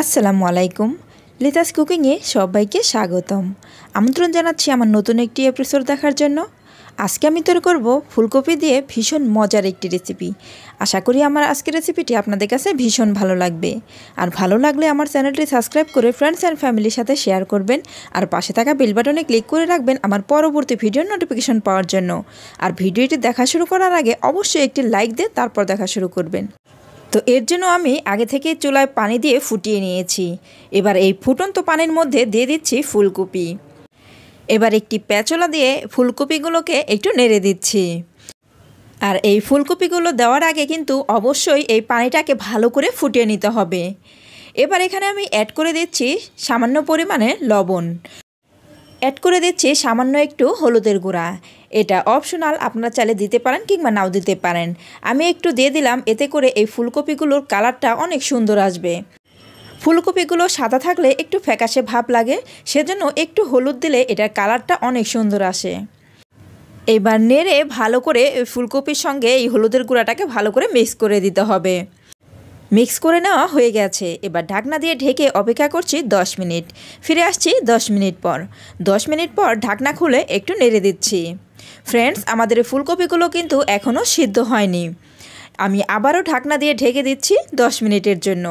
আসসালামু আলাইকুম। লিতাস কুকিংয়ে সবাইকে স্বাগতম। আমন্ত্রণ জানাচ্ছি আমার নতুন একটি এপিসোড দেখার জন্য। আজকে আমি তৈরি করব ফুলকপি দিয়ে ভীষণ মজার একটি রেসিপি। আশা করি আমার আজকের রেসিপিটি আপনাদের কাছে ভীষণ ভালো লাগবে। আর ভালো লাগলে আমার চ্যানেলটি সাবস্ক্রাইব করে ফ্রেন্ডস অ্যান্ড ফ্যামিলির সাথে শেয়ার করবেন। আর পাশে থাকা বেল বাটনে ক্লিক করে রাখবেন আমার পরবর্তী ভিডিওর নোটিফিকেশন পাওয়ার জন্য। আর ভিডিওটি দেখা শুরু করার আগে অবশ্যই একটি লাইক দিয়ে তারপর দেখা শুরু করবেন। তো এর জন্য আমি আগে থেকে চুলায় পানি দিয়ে ফুটিয়ে নিয়েছি। এবার এই ফুটন্ত পানির মধ্যে দিয়ে দিচ্ছি ফুলকপি। এবার একটি প্যাচলা দিয়ে ফুলকপিগুলোকে একটু নেড়ে দিচ্ছি। আর এই ফুলকপিগুলো দেওয়ার আগে কিন্তু অবশ্যই এই পানিটাকে ভালো করে ফুটিয়ে নিতে হবে। এবার এখানে আমি অ্যাড করে দিচ্ছি সামান্য পরিমাণে লবণ, অ্যাড করে দিচ্ছি সামান্য একটু হলুদের গুঁড়া। এটা অপশনাল, আপনারা চাইলে দিতে পারেন কিংবা নাও দিতে পারেন। আমি একটু দিয়ে দিলাম, এতে করে এই ফুলকপিগুলোর কালারটা অনেক সুন্দর আসবে। ফুলকপিগুলো সাদা থাকলে একটু ফ্যাকাশে ভাব লাগে, সেজন্য একটু হলুদ দিলে এটার কালারটা অনেক সুন্দর আসে। এবার নেড়ে ভালো করে ফুলকপির সঙ্গে এই হলুদের গুঁড়াটাকে ভালো করে মিক্স করে দিতে হবে। মিক্স করে নেওয়া হয়ে গেছে। এবার ঢাকনা দিয়ে ঢেকে অপেক্ষা করছি 10 মিনিট। ফিরে আসছি 10 মিনিট পর। 10 মিনিট পর ঢাকনা খুলে একটু নেড়ে দিচ্ছি। ফ্রেন্ডস, আমাদের ফুলকপিগুলো কিন্তু এখনও সিদ্ধ হয়নি। আমি আবারও ঢাকনা দিয়ে ঢেকে দিচ্ছি 10 মিনিটের জন্য।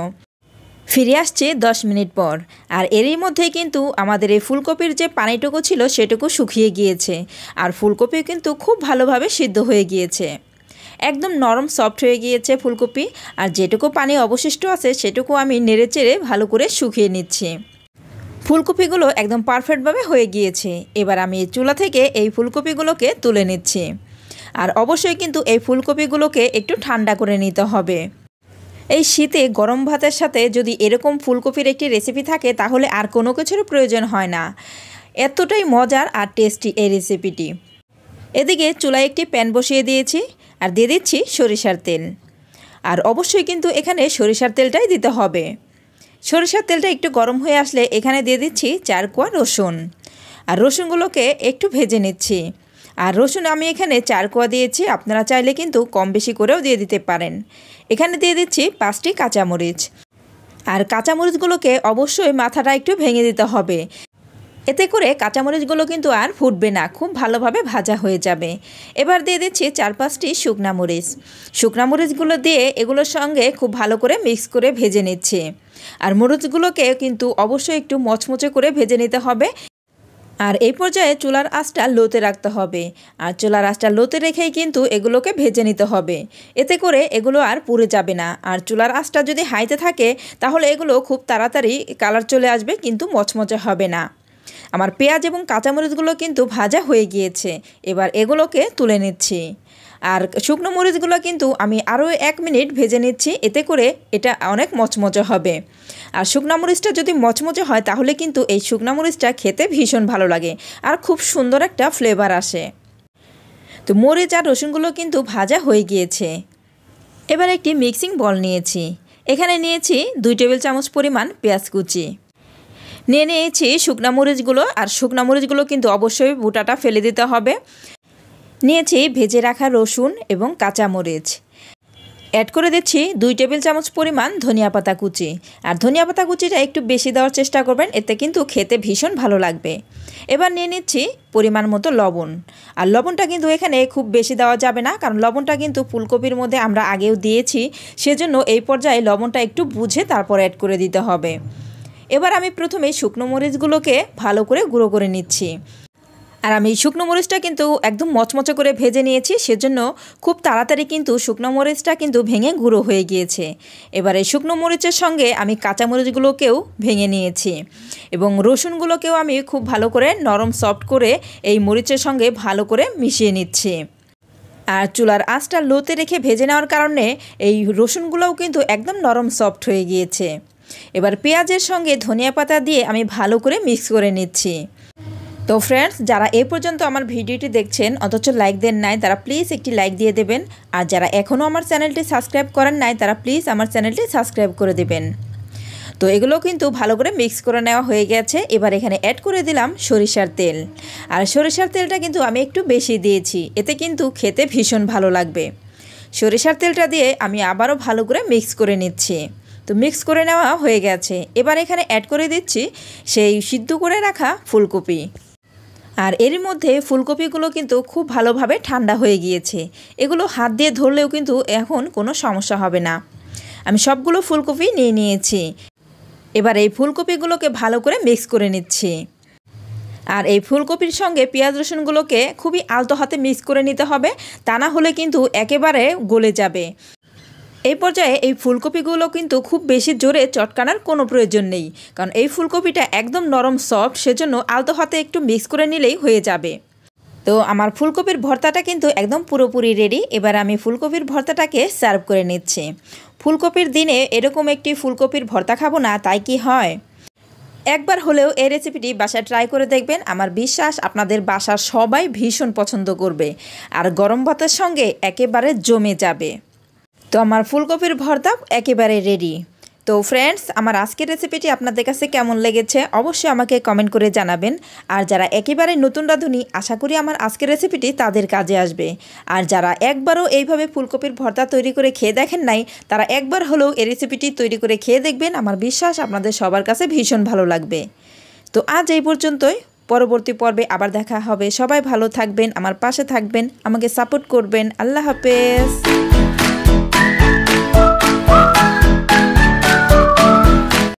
ফিরে আসছি 10 মিনিট পর। আর এরই মধ্যেই কিন্তু আমাদের এই ফুলকপির যে পানিটুকু ছিল সেটুকু শুকিয়ে গিয়েছে। আর ফুলকপি কিন্তু খুব ভালোভাবে সিদ্ধ হয়ে গিয়েছে, একদম নরম সফট হয়ে গিয়েছে ফুলকপি। আর যেটুকু পানি অবশিষ্ট আছে সেটুকু আমি নেড়েচেড়ে ভালো করে শুকিয়ে নিচ্ছি। ফুলকপিগুলো একদম পারফেক্টভাবে হয়ে গিয়েছে। এবার আমি চুলা থেকে এই ফুলকপিগুলোকে তুলে নিচ্ছি। আর অবশ্যই কিন্তু এই ফুলকপিগুলোকে একটু ঠান্ডা করে নিতে হবে। এই শীতে গরম ভাতের সাথে যদি এরকম ফুলকপির একটি রেসিপি থাকে তাহলে আর কোনো কিছুর প্রয়োজন হয় না। এতটাই মজার আর টেস্টি এই রেসিপিটি। এদিকে চুলায় একটি প্যান বসিয়ে দিয়েছি আর দিয়ে দিচ্ছি সরিষার তেল। আর অবশ্যই কিন্তু এখানে সরিষার তেলটাই দিতে হবে। সরিষার তেলটা একটু গরম হয়ে আসলে এখানে দিয়ে দিচ্ছি 4 কোয়া রসুন। আর রসুনগুলোকে একটু ভেজে নিচ্ছি। আর রসুন আমি এখানে 4 কোয়া দিয়েছি, আপনারা চাইলে কিন্তু কম বেশি করেও দিয়ে দিতে পারেন। এখানে দিয়ে দিচ্ছি 5টি কাঁচামরিচ। আর কাঁচামরিচগুলোকে অবশ্যই মাথাটা একটু ভেঙে দিতে হবে। এতে করে কাঁচামরিচগুলো কিন্তু আর ফুটবে না, খুব ভালোভাবে ভাজা হয়ে যাবে। এবার দিয়ে দিচ্ছি 4-5টি শুকনা মরিচ। শুকনা মরিচগুলো দিয়ে এগুলোর সঙ্গে খুব ভালো করে মিক্স করে ভেজে নিচ্ছি। আর মরিচগুলোকে কিন্তু অবশ্যই একটু মচমচে করে ভেজে নিতে হবে। আর এই পর্যায়ে চুলার আঁচটা লোতে রাখতে হবে। আর চুলার আঁচটা লোতে রেখেই কিন্তু এগুলোকে ভেজে নিতে হবে। এতে করে এগুলো আর পুড়ে যাবে না। আর চুলার আঁচটা যদি হাইতে থাকে তাহলে এগুলো খুব তাড়াতাড়ি কালার চলে আসবে, কিন্তু মচমচে হবে না। আমার পেঁয়াজ এবং কাঁচামরিচগুলো কিন্তু ভাজা হয়ে গিয়েছে। এবার এগুলোকে তুলে নিচ্ছি। আর শুকনো মরিচগুলো কিন্তু আমি আরও 1 মিনিট ভেজে নিচ্ছি, এতে করে এটা অনেক মচমচে হবে। আর শুকনো মরিচটা যদি মচমচে হয় তাহলে কিন্তু এই শুকনো মরিচটা খেতে ভীষণ ভালো লাগে আর খুব সুন্দর একটা ফ্লেভার আসে। তো মরিচ আর রসুনগুলো কিন্তু ভাজা হয়ে গিয়েছে। এবার একটি মিক্সিং বল নিয়েছি। এখানে নিয়েছি 2 টেবিল চামচ পরিমাণ পেঁয়াজ কুচি। নিয়ে নিয়েছি শুকনা মরিচগুলো। আর শুকনা মরিচগুলো কিন্তু অবশ্যই বুটাটা ফেলে দিতে হবে। নিয়েছি ভেজে রাখা রসুন এবং কাঁচামরিচ। অ্যাড করে দিচ্ছি 2 টেবিল চামচ পরিমাণ ধনিয়া পাতা কুচি। আর ধনিয়া পাতা কুচিটা একটু বেশি দেওয়ার চেষ্টা করবেন, এতে কিন্তু খেতে ভীষণ ভালো লাগবে। এবার নিয়ে নিচ্ছি পরিমাণ মতো লবণ। আর লবণটা কিন্তু এখানে খুব বেশি দেওয়া যাবে না, কারণ লবণটা কিন্তু ফুলকপির মধ্যে আমরা আগেও দিয়েছি, সেজন্য এই পর্যায়ে লবণটা একটু বুঝে তারপর অ্যাড করে দিতে হবে। এবার আমি প্রথমে শুকনো মরিচগুলোকে ভালো করে গুঁড়ো করে নিচ্ছি। আর আমি শুকনো মরিচটা কিন্তু একদম মচমচে করে ভেজে নিয়েছি, সেজন্য খুব তাড়াতাড়ি কিন্তু শুকনো মরিচটা কিন্তু ভেঙে গুঁড়ো হয়ে গিয়েছে। এবারে শুকনো মরিচের সঙ্গে আমি কাঁচামরিচগুলোকেও ভেঙে নিয়েছি এবং রসুনগুলোকেও আমি খুব ভালো করে নরম সফট করে এই মরিচের সঙ্গে ভালো করে মিশিয়ে নিচ্ছি। আর চুলার আঁচটা লোতে রেখে ভেজে নেওয়ার কারণে এই রসুনগুলোও কিন্তু একদম নরম সফট হয়ে গিয়েছে। এবার পেঁয়াজের সঙ্গে ধনিয়া পাতা দিয়ে আমি ভালো করে মিক্স করে নিচ্ছি। তো ফ্রেন্ডস, যারা এই পর্যন্ত আমার ভিডিওটি দেখছেন অথচ লাইক দেন নাই, তারা প্লিজ একটি লাইক দিয়ে দেবেন। আর যারা এখনও আমার চ্যানেলটি সাবস্ক্রাইব করেন নাই তারা প্লিজ আমার চ্যানেলটি সাবস্ক্রাইব করে দেবেন। তো এগুলো কিন্তু ভালো করে মিক্স করে নেওয়া হয়ে গেছে। এবার এখানে অ্যাড করে দিলাম সরিষার তেল। আর সরিষার তেলটা কিন্তু আমি একটু বেশি দিয়েছি, এতে কিন্তু খেতে ভীষণ ভালো লাগবে। সরিষার তেলটা দিয়ে আমি আবারও ভালো করে মিক্স করে নিচ্ছি। তো মিক্স করে নেওয়া হয়ে গেছে। এবার এখানে অ্যাড করে দিচ্ছি সেই সিদ্ধ করে রাখা ফুলকপি। আর এরই মধ্যে ফুলকপিগুলো কিন্তু খুব ভালোভাবে ঠান্ডা হয়ে গিয়েছে। এগুলো হাত দিয়ে ধরলেও কিন্তু এখন কোনো সমস্যা হবে না। আমি সবগুলো ফুলকপি নিয়ে নিয়েছি। এবার এই ফুলকপিগুলোকে ভালো করে মিক্স করে নিচ্ছি। আর এই ফুলকপির সঙ্গে পেঁয়াজ রসুনগুলোকে খুবই আলতো হাতে মিক্স করে নিতে হবে, তা না হলে কিন্তু একেবারে গলে যাবে। এই পর্যায়ে এই ফুলকপিগুলো কিন্তু খুব বেশি জোরে চটকানোর কোনো প্রয়োজন নেই, কারণ এই ফুলকপিটা একদম নরম সফট, সেজন্য আলতো হাতে একটু মিক্স করে নিলেই হয়ে যাবে। তো আমার ফুলকপির ভর্তাটা কিন্তু একদম পুরোপুরি রেডি। এবার আমি ফুলকপির ভর্তাটাকে সার্ভ করে নিচ্ছি। ফুলকপির দিনে এরকম একটি ফুলকপির ভর্তা খাবো না তাই কি হয়? একবার হলেও এই রেসিপিটি বাসায় ট্রাই করে দেখবেন। আমার বিশ্বাস আপনাদের বাসার সবাই ভীষণ পছন্দ করবে, আর গরম ভাতের সঙ্গে একেবারে জমে যাবে। তো আমার ফুলকপির ভর্তা একেবারে রেডি। তো ফ্রেন্ডস, আমার আজকের রেসিপিটি আপনাদের কাছে কেমন লেগেছে অবশ্যই আমাকে কমেন্ট করে জানাবেন। আর যারা একেবারে নতুন রাঁধুনি, আশা করি আমার আজকের রেসিপিটি তাদের কাজে আসবে। আর যারা একবারও এইভাবে ফুলকপির ভর্তা তৈরি করে খেয়ে দেখেন নাই, তারা একবার হলেও এই রেসিপিটি তৈরি করে খেয়ে দেখবেন। আমার বিশ্বাস আপনাদের সবার কাছে ভীষণ ভালো লাগবে। তো আজ এই পর্যন্তই। পরবর্তী পর্বে আবার দেখা হবে। সবাই ভালো থাকবেন, আমার পাশে থাকবেন, আমাকে সাপোর্ট করবেন। আল্লাহ হাফেজ।